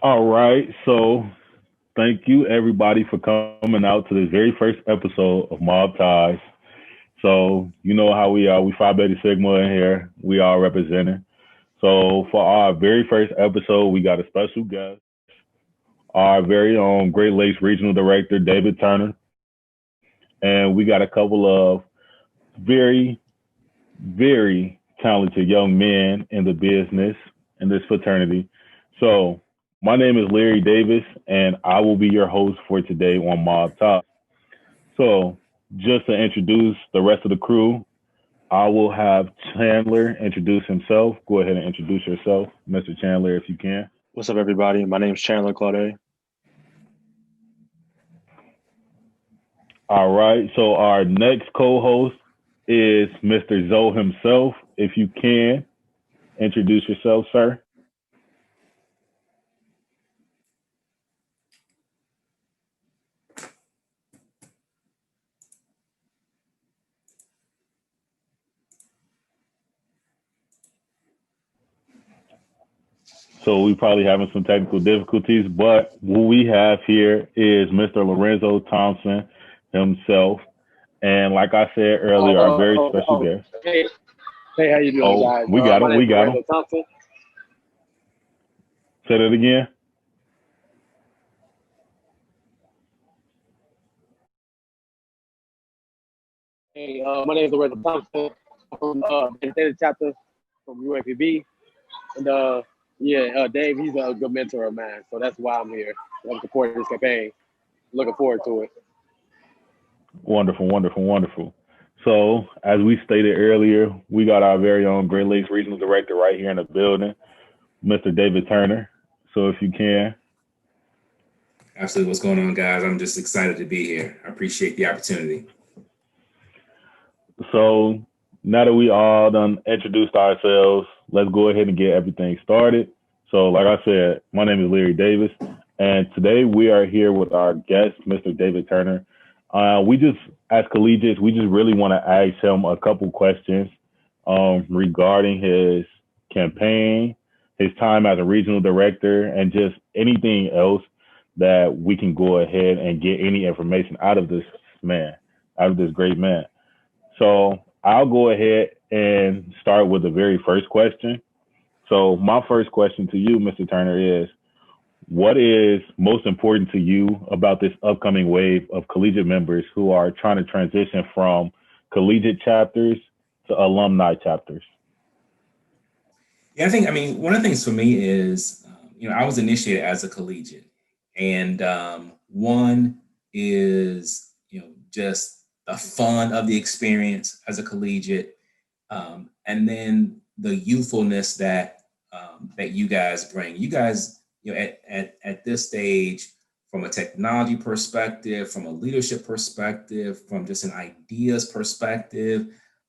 All right. So thank you everybody for coming out to this very first episode of MAB Ties. So you know how we are. We Phi Beta Sigma in here. We are representing. So for our very first episode, we got a special guest, our very own Great Lakes Regional Director, David Turner. And we got a couple of very, very talented young men in the business, in this fraternity. So my name is Larry Davis, and I will be your host for today on Mob Talk. So just to introduce the rest of the crew, I will have Chandler introduce himself. Go ahead and introduce yourself, Mr. Chandler, if you can. What's up, everybody? My name is Chandler Claude. All right. So our next co-host is Mr. Zoe himself. If you can, introduce yourself, sir. So we probably having some technical difficulties, but what we have here is Mr. Lorenzo Thompson himself. And like I said earlier, our very special guest. Hey, how you doing, guys? We got him. My name We is got him. Lorenzo Thompson. Say that again. Hey, my name is Lorenzo Thompson. I'm from the Data chapter from UAPB. And Dave, he's a good mentor of mine. So that's why I'm here. I'm supporting this campaign. Looking forward to it. Wonderful, wonderful, wonderful. So as we stated earlier, we got our very own Great Lakes Regional Director right here in the building, Mr. David Turner. So if you can. Absolutely. What's going on, guys? I'm just excited to be here. I appreciate the opportunity. So now that we all done introduced ourselves, let's go ahead and get everything started. So like I said, my name is Larry Davis, and today we are here with our guest, Mr. David Turner. We just, as collegiates, we just really want to ask him a couple questions regarding his campaign, his time as a regional director, and just anything else that we can go ahead and get any information out of this man, out of this great man. So I'll go ahead and start with the very first question. So my first question to you, Mr. Turner, is what is most important to you about this upcoming wave of collegiate members who are trying to transition from collegiate chapters to alumni chapters? Yeah, one of the things for me is, I was initiated as a collegiate, and one is, just the fun of the experience as a collegiate, and then the youthfulness that you guys bring. You guys, at this stage, from a technology perspective, from a leadership perspective, from just an ideas perspective,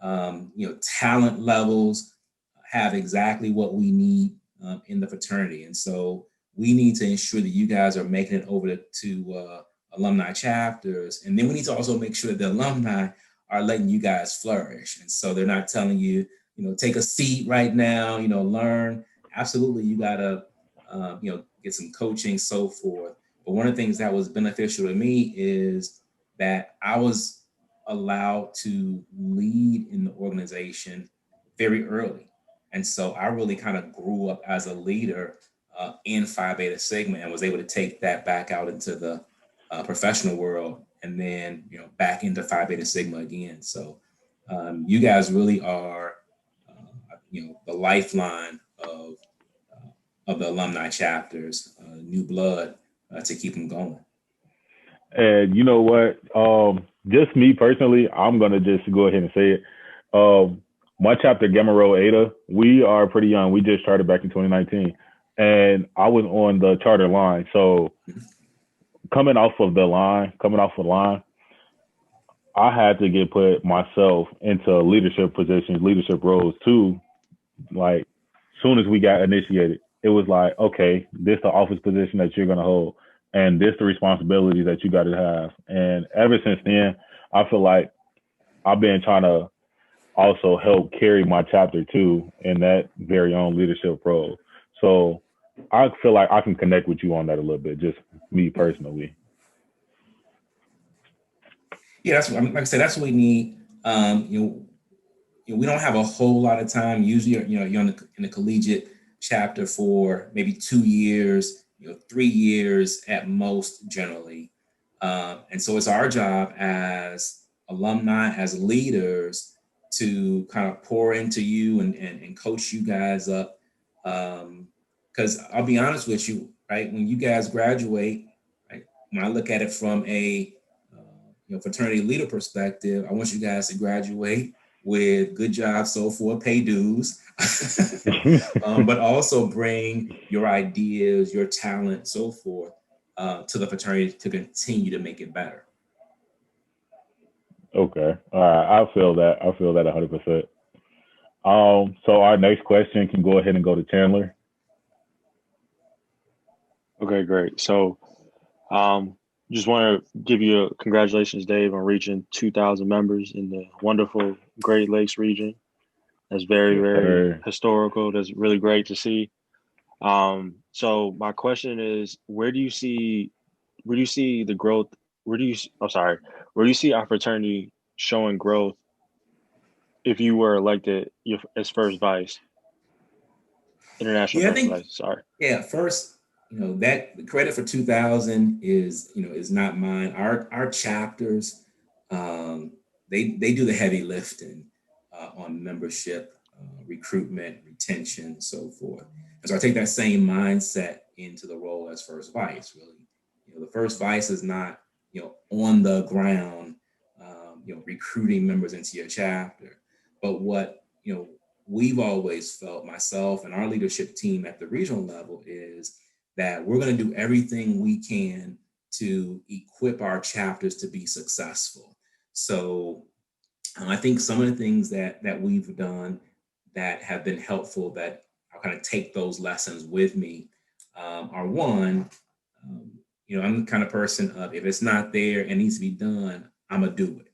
talent levels have exactly what we need in the fraternity. And so we need to ensure that you guys are making it over to alumni chapters. And then we need to also make sure that the alumni are letting you guys flourish. And so they're not telling you, take a seat right now, learn. Absolutely, you gotta, get some coaching, so forth. But one of the things that was beneficial to me is that I was allowed to lead in the organization very early. And so I really kind of grew up as a leader in Phi Beta Sigma and was able to take that back out into the professional world and then, back into Phi Beta Sigma again. So you guys really are, the lifeline of the alumni chapters, new blood to keep them going. And you know what? Just me personally, I'm going to just go ahead and say it. My chapter, Gamma Rho Eta, we are pretty young. We just started back in 2019. And I was on the charter line. So coming off the line, I had to get put myself into leadership positions, leadership roles too. Like, soon as we got initiated, it was like, okay, this the office position that you're gonna hold, and this the responsibilities that you got to have. And ever since then, I feel like I've been trying to also help carry my chapter too in that very own leadership role. So I feel like I can connect with you on that a little bit, just me personally. Yeah, that's what, like I said, that's what we need. We don't have a whole lot of time. Usually, you're in the collegiate chapter for maybe 2 years, 3 years at most, generally. And so it's our job as alumni, as leaders, to kind of pour into you and coach you guys up. Because I'll be honest with you, right? When you guys graduate, right? When I look at it from a fraternity leader perspective, I want you guys to graduate with good jobs, so forth, pay dues, but also bring your ideas, your talent, so forth, to the fraternity to continue to make it better. Okay. All right. I feel that 100%. So our next question can go ahead and go to Chandler. Okay, great. So, just want to give you a congratulations, Dave, on reaching 2,000 members in the wonderful Great Lakes region. That's very, very historical. That's really great to see. So my question is, where do you see the growth? Where do you see our fraternity showing growth if you were elected as first vice, international first vice? Sorry. Yeah, first, that the credit for 2000 is not mine. Our chapters, they do the heavy lifting on membership, recruitment, retention, so forth. And so I take that same mindset into the role as first vice. Really, the first vice is not on the ground, recruiting members into your chapter, but what we've always felt, myself and our leadership team at the regional level, is that we're going to do everything we can to equip our chapters to be successful. So I think some of the things that we've done that have been helpful, that I'll kind of take those lessons with me, are one, I'm the kind of person of, if it's not there and needs to be done, I'm going to do it.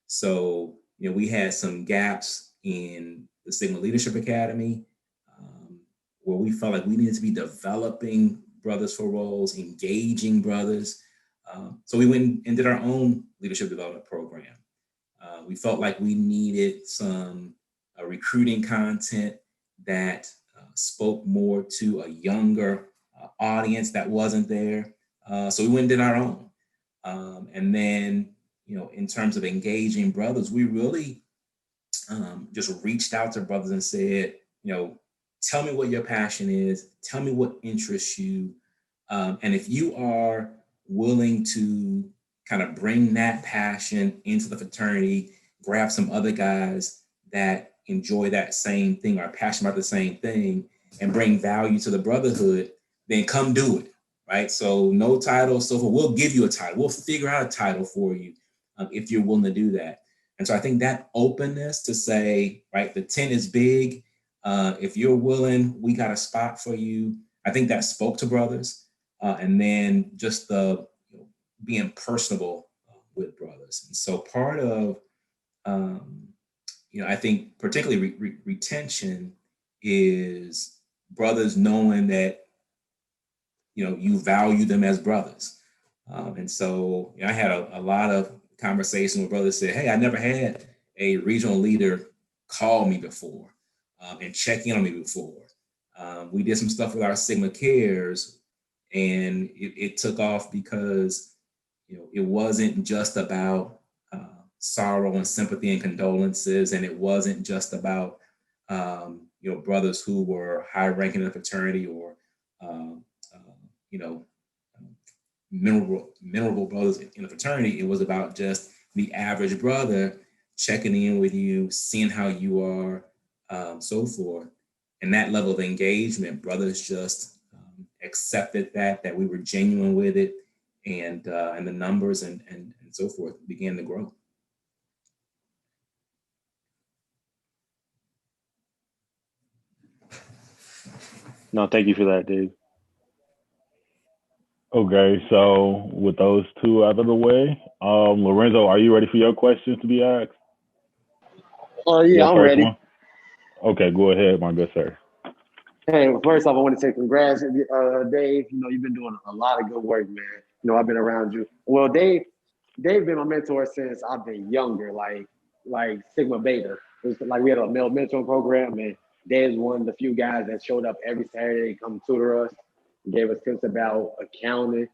So, we had some gaps in the Sigma Leadership Academy, where we felt like we needed to be developing brothers for roles, engaging brothers. So we went and did our own leadership development program. We felt like we needed some recruiting content that spoke more to a younger audience that wasn't there. So we went and did our own. And then, in terms of engaging brothers, we really just reached out to brothers and said, tell me what your passion is, tell me what interests you. And if you are willing to kind of bring that passion into the fraternity, grab some other guys that enjoy that same thing, are passionate about the same thing, and bring value to the brotherhood, then come do it, right? So no title, so forth. We'll give you a title. We'll figure out a title for you if you're willing to do that. And so I think that openness to say, right, the tent is big. If you're willing, we got a spot for you. I think that spoke to brothers. And then just the being personable with brothers. And so part of, I think particularly retention is brothers knowing that, you value them as brothers. And so I had a lot of conversations with brothers say, hey, I never had a regional leader call me before and check in on me before. We did some stuff with our Sigma Cares, and it took off because it wasn't just about sorrow and sympathy and condolences, and it wasn't just about brothers who were high ranking in the fraternity or memorable brothers in the fraternity. It was about just the average brother checking in with you, seeing how you are, so forth. And that level of engagement, brothers just accepted that we were genuine with it, and the numbers and so forth began to grow. No, thank you for that, Dave. Okay, so with those two out of the way, Lorenzo, are you ready for your questions to be asked? Yeah, I'm ready. One? Okay, go ahead, my good sir. Hey, well, first off, I want to say congrats, Dave. You know, you've been doing a lot of good work, man. You know, I've been around you. Well, Dave been my mentor since I've been younger, like Sigma Beta. It was like we had a male mentoring program, and Dave's one of the few guys that showed up every Saturday to come tutor us, gave us tips about accounting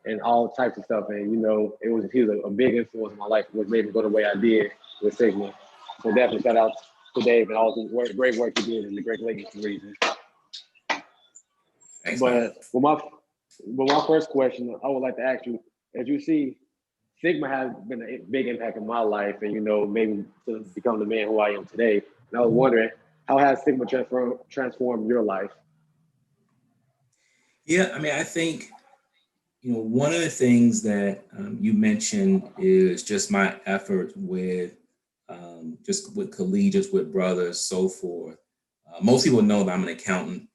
and all types of stuff. And you know, he was a big influence in my life, which made me go the way I did with Sigma. So definitely shout out to Dave and all the great work he did in the Great Lakes region. Thanks, But my first question I would like to ask you, as you see, Sigma has been a big impact in my life, and you know, maybe to become the man who I am today. And I was wondering, how has Sigma transformed your life? Yeah, I mean, I think, you know, one of the things that you mentioned is just my effort with just with collegiates, with brothers, so forth. Most people know that I'm an accountant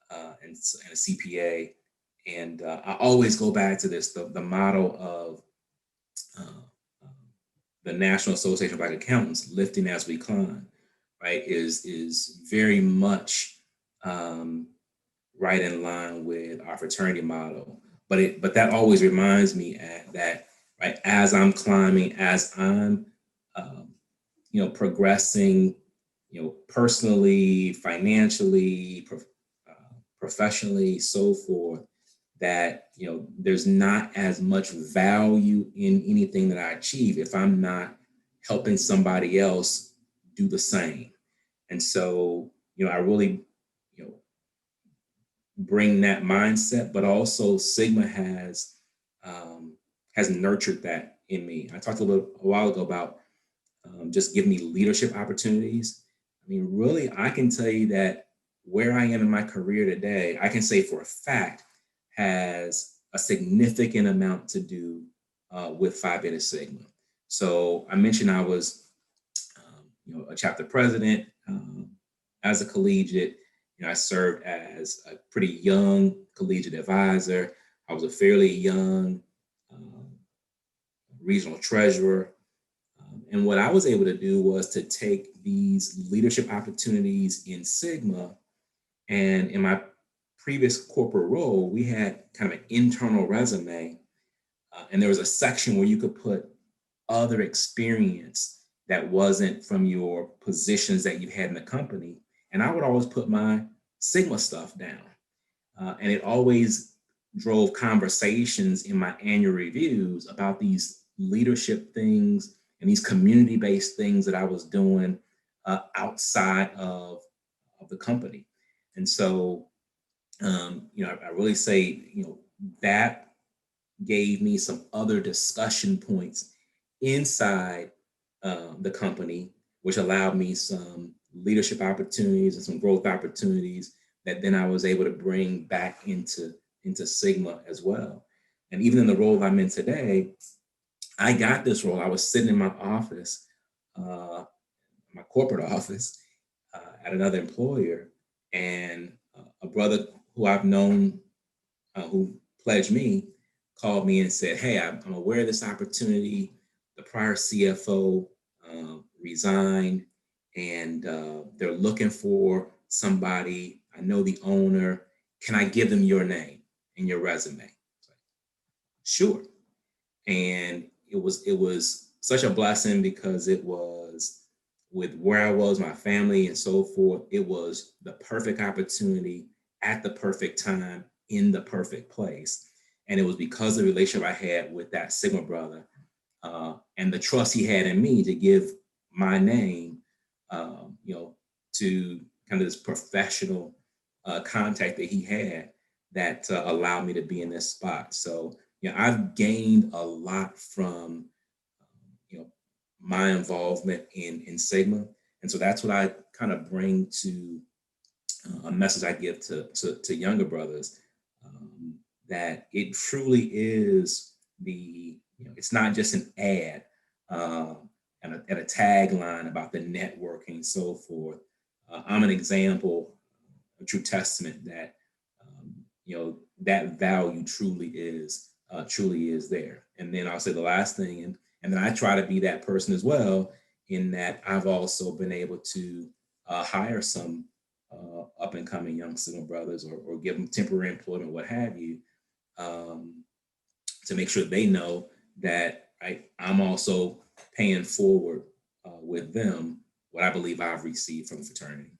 and a CPA, and I always go back to this, the motto of the National Association of Black Accountants, lifting as we climb, right, is very much right in line with our fraternity model. But that always reminds me that right, as I'm climbing, as I'm progressing, personally, financially, professionally, so forth, that there's not as much value in anything that I achieve if I'm not helping somebody else do the same. And so I really bring that mindset, but also Sigma has nurtured that in me. I talked a while ago about just giving me leadership opportunities. I mean, really, I can tell you that where I am in my career today, I can say for a fact, has a significant amount to do with Phi Beta Sigma. So I mentioned I was, a chapter president as a collegiate. I served as a pretty young collegiate advisor. I was a fairly young regional treasurer. And what I was able to do was to take these leadership opportunities in Sigma, and in my previous corporate role, we had kind of an internal resume, and there was a section where you could put other experience that wasn't from your positions that you've had in the company. And I would always put my Sigma stuff down. And it always drove conversations in my annual reviews about these leadership things and these community-based things that I was doing outside of the company. And so, I really say, that gave me some other discussion points inside the company, which allowed me some leadership opportunities and some growth opportunities that then I was able to bring back into Sigma as well. And even in the role I'm in today, I got this role. I was sitting in my office, my corporate office at another employer, and a brother who I've known, who pledged me, called me and said, "Hey, I'm aware of this opportunity. The prior CFO resigned, and they're looking for somebody. I know the owner. Can I give them your name and your resume?" Sure. And it was such a blessing, because it was, with where I was, my family and so forth, it was the perfect opportunity at the perfect time in the perfect place. And it was because of the relationship I had with that Sigma brother and the trust he had in me to give my name, to kind of this professional contact that he had, that allowed me to be in this spot. So, I've gained a lot from, my involvement in Sigma. And so that's what I kind of bring to a message I give to younger brothers, that it truly is it's not just an ad and a tagline about the networking and so forth. I'm an example, a true testament that, that value truly is there. And then I'll say the last thing, and then I try to be that person as well, in that I've also been able to hire some up and coming young single brothers, or give them temporary employment, what have you, to make sure they know that I'm also paying forward with them what I believe I've received from the fraternity.